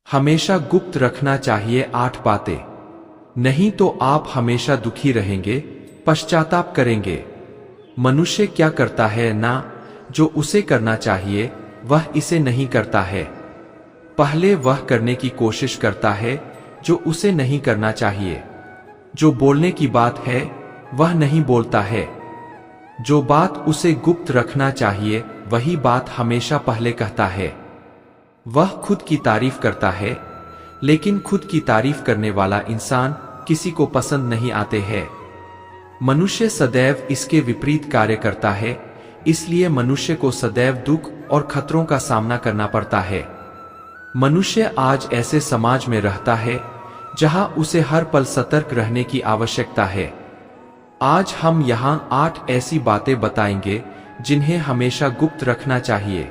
हमेशा गुप्त रखना चाहिए 8 बातें, नहीं तो आप हमेशा दुखी रहेंगे, पश्चाताप करेंगे। मनुष्य क्या करता है ना, जो उसे करना चाहिए वह इसे नहीं करता है। पहले वह करने की कोशिश करता है जो उसे नहीं करना चाहिए। जो बोलने की बात है वह नहीं बोलता है। जो बात उसे गुप्त रखना चाहिए वही बात हमेशा पहले कहता है। वह खुद की तारीफ करता है, लेकिन खुद की तारीफ करने वाला इंसान किसी को पसंद नहीं आते हैं। मनुष्य सदैव इसके विपरीत कार्य करता है, इसलिए मनुष्य को सदैव दुख और खतरों का सामना करना पड़ता है। मनुष्य आज ऐसे समाज में रहता है जहां उसे हर पल सतर्क रहने की आवश्यकता है। आज हम यहां 8 ऐसी बातें बताएंगे जिन्हें हमेशा गुप्त रखना चाहिए,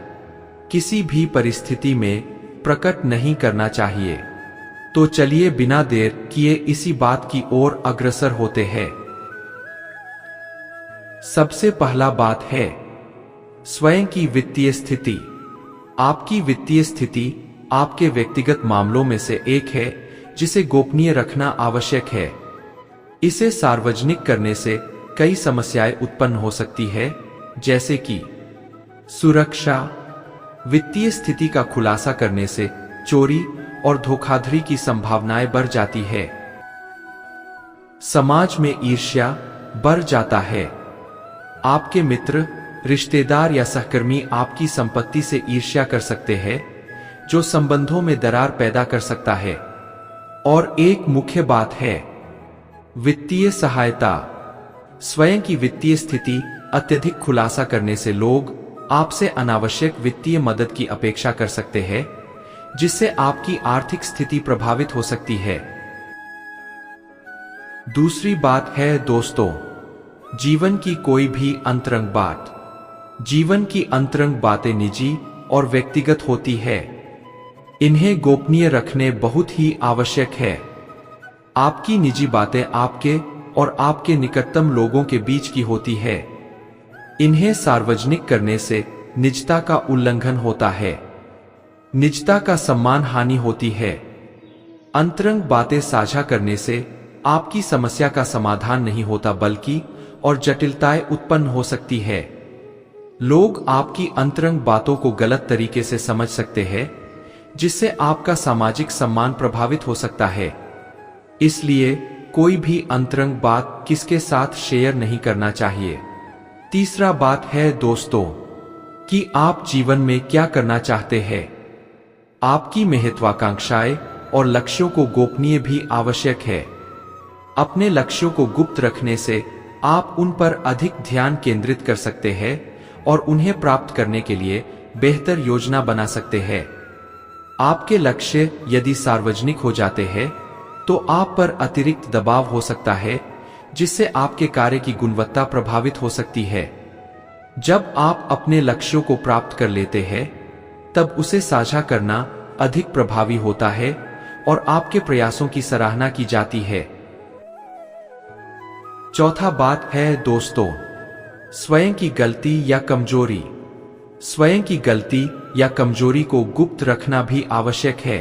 किसी भी परिस्थिति में प्रकट नहीं करना चाहिए। तो चलिए बिना देर किए इसी बात की ओर अग्रसर होते हैं। सबसे पहला बात है स्वयं की वित्तीय स्थिति। आपकी वित्तीय स्थिति आपके व्यक्तिगत मामलों में से एक है जिसे गोपनीय रखना आवश्यक है। इसे सार्वजनिक करने से कई समस्याएं उत्पन्न हो सकती है, जैसे कि सुरक्षा। वित्तीय स्थिति का खुलासा करने से चोरी और धोखाधड़ी की संभावनाएं बढ़ जाती है। समाज में ईर्ष्या बढ़ जाता है। आपके मित्र, रिश्तेदार या सहकर्मी आपकी संपत्ति से ईर्ष्या कर सकते हैं, जो संबंधों में दरार पैदा कर सकता है। और एक मुख्य बात है वित्तीय सहायता। स्वयं की वित्तीय स्थिति अत्यधिक खुलासा करने से लोग आपसे अनावश्यक वित्तीय मदद की अपेक्षा कर सकते हैं, जिससे आपकी आर्थिक स्थिति प्रभावित हो सकती है। दूसरी बात है दोस्तों, जीवन की कोई भी अंतरंग बात। जीवन की अंतरंग बातें निजी और व्यक्तिगत होती है। इन्हें गोपनीय रखने बहुत ही आवश्यक है। आपकी निजी बातें आपके और आपके निकटतम लोगों के बीच की होती है। इन्हें सार्वजनिक करने से निजता का उल्लंघन होता है, निजता का सम्मान हानि होती है। अंतरंग बातें साझा करने से आपकी समस्या का समाधान नहीं होता, बल्कि और जटिलताएं उत्पन्न हो सकती है। लोग आपकी अंतरंग बातों को गलत तरीके से समझ सकते हैं, जिससे आपका सामाजिक सम्मान प्रभावित हो सकता है। इसलिए कोई भी अंतरंग बात किसके साथ शेयर नहीं करना चाहिए। तीसरा बात है दोस्तों कि आप जीवन में क्या करना चाहते हैं। आपकी महत्वाकांक्षाएं और लक्ष्यों को गोपनीय भी आवश्यक है। अपने लक्ष्यों को गुप्त रखने से आप उन पर अधिक ध्यान केंद्रित कर सकते हैं और उन्हें प्राप्त करने के लिए बेहतर योजना बना सकते हैं। आपके लक्ष्य यदि सार्वजनिक हो जाते हैं तो आप पर अतिरिक्त दबाव हो सकता है, जिससे आपके कार्य की गुणवत्ता प्रभावित हो सकती है। जब आप अपने लक्ष्यों को प्राप्त कर लेते हैं, तब उसे साझा करना अधिक प्रभावी होता है और आपके प्रयासों की सराहना की जाती है। चौथा बात है दोस्तों, स्वयं की गलती या कमजोरी। स्वयं की गलती या कमजोरी को गुप्त रखना भी आवश्यक है।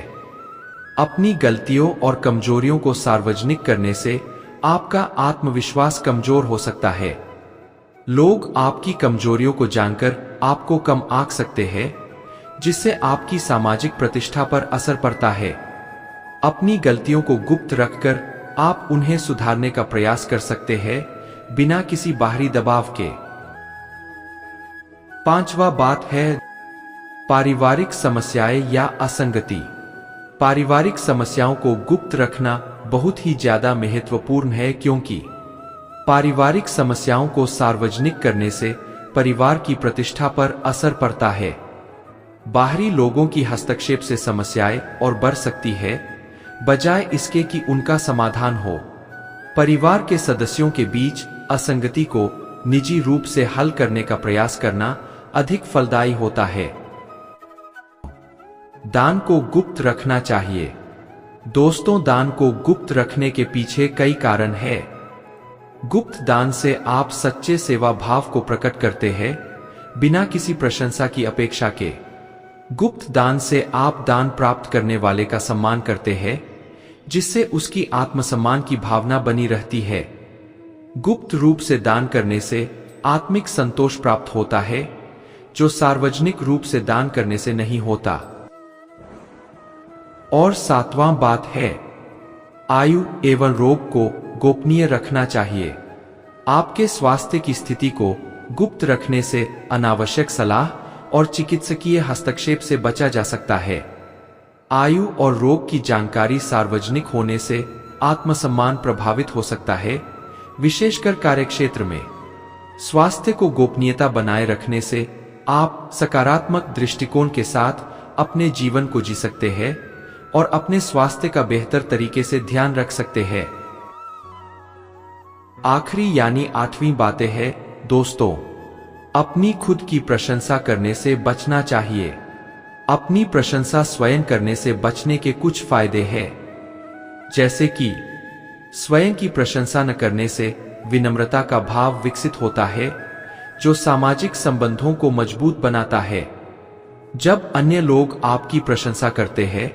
अपनी गलतियों और कमजोरियों को सार्वजनिक करने से आपका आत्मविश्वास कमजोर हो सकता है। लोग आपकी कमजोरियों को जानकर आपको कम आंक सकते हैं, जिससे आपकी सामाजिक प्रतिष्ठा पर असर पड़ता है। अपनी गलतियों को गुप्त रखकर आप उन्हें सुधारने का प्रयास कर सकते हैं, बिना किसी बाहरी दबाव के। पांचवा बात है पारिवारिक समस्याएं या असंगति। पारिवारिक समस्याओं को गुप्त रखना बहुत ही ज्यादा महत्वपूर्ण है, क्योंकि पारिवारिक समस्याओं को सार्वजनिक करने से परिवार की प्रतिष्ठा पर असर पड़ता है। बाहरी लोगों की हस्तक्षेप से समस्याएं और बढ़ सकती है, बजाय इसके कि उनका समाधान हो। परिवार के सदस्यों के बीच असंगति को निजी रूप से हल करने का प्रयास करना अधिक फलदायी होता है। दान को गुप्त रखना चाहिए। दोस्तों, दान को गुप्त रखने के पीछे कई कारण हैं। गुप्त दान से आप सच्चे सेवा भाव को प्रकट करते हैं, बिना किसी प्रशंसा की अपेक्षा के। गुप्त दान से आप दान प्राप्त करने वाले का सम्मान करते हैं, जिससे उसकी आत्मसम्मान की भावना बनी रहती है। गुप्त रूप से दान करने से आत्मिक संतोष प्राप्त होता है, जो सार्वजनिक रूप से दान करने से नहीं होता। और 7वां बात है, आयु एवं रोग को गोपनीय रखना चाहिए। आपके स्वास्थ्य की स्थिति को गुप्त रखने से अनावश्यक सलाह और चिकित्सकीय हस्तक्षेप से बचा जा सकता है। आयु और रोग की जानकारी सार्वजनिक होने से आत्मसम्मान प्रभावित हो सकता है, विशेषकर कार्यक्षेत्र में। स्वास्थ्य को गोपनीयता बनाए रखने से आप सकारात्मक दृष्टिकोण के साथ अपने जीवन को जी सकते हैं और अपने स्वास्थ्य का बेहतर तरीके से ध्यान रख सकते हैं। आखिरी यानी 8वीं बातें है, दोस्तों, अपनी खुद की प्रशंसा करने से बचना चाहिए। अपनी प्रशंसा स्वयं करने से बचने के कुछ फायदे हैं, जैसे कि स्वयं की प्रशंसा न करने से विनम्रता का भाव विकसित होता है, जो सामाजिक संबंधों को मजबूत बनाता है। जब अन्य लोग आपकी प्रशंसा करते हैं,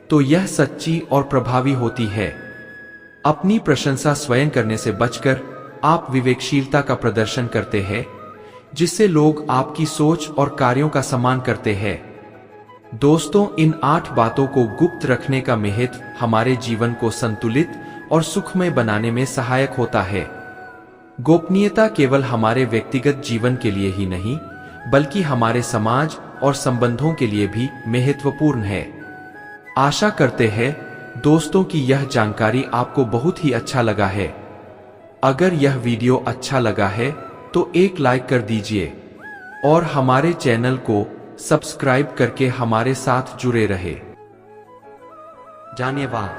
तो यह सच्ची और प्रभावी होती है। अपनी प्रशंसा स्वयं करने से बचकर आप विवेकशीलता का प्रदर्शन करते हैं, जिससे लोग आपकी सोच और कार्यों का सम्मान करते हैं। दोस्तों, इन 8 बातों को गुप्त रखने का महत्व हमारे जीवन को संतुलित और सुखमय बनाने में सहायक होता है। गोपनीयता केवल हमारे व्यक्तिगत जीवन के लिए ही नहीं, बल्कि हमारे समाज और संबंधों के लिए भी महत्वपूर्ण है। आशा करते हैं दोस्तों कि यह जानकारी आपको बहुत ही अच्छा लगा है। अगर यह वीडियो अच्छा लगा है तो एक लाइक कर दीजिए और हमारे चैनल को सब्सक्राइब करके हमारे साथ जुड़े रहे। धन्यवाद।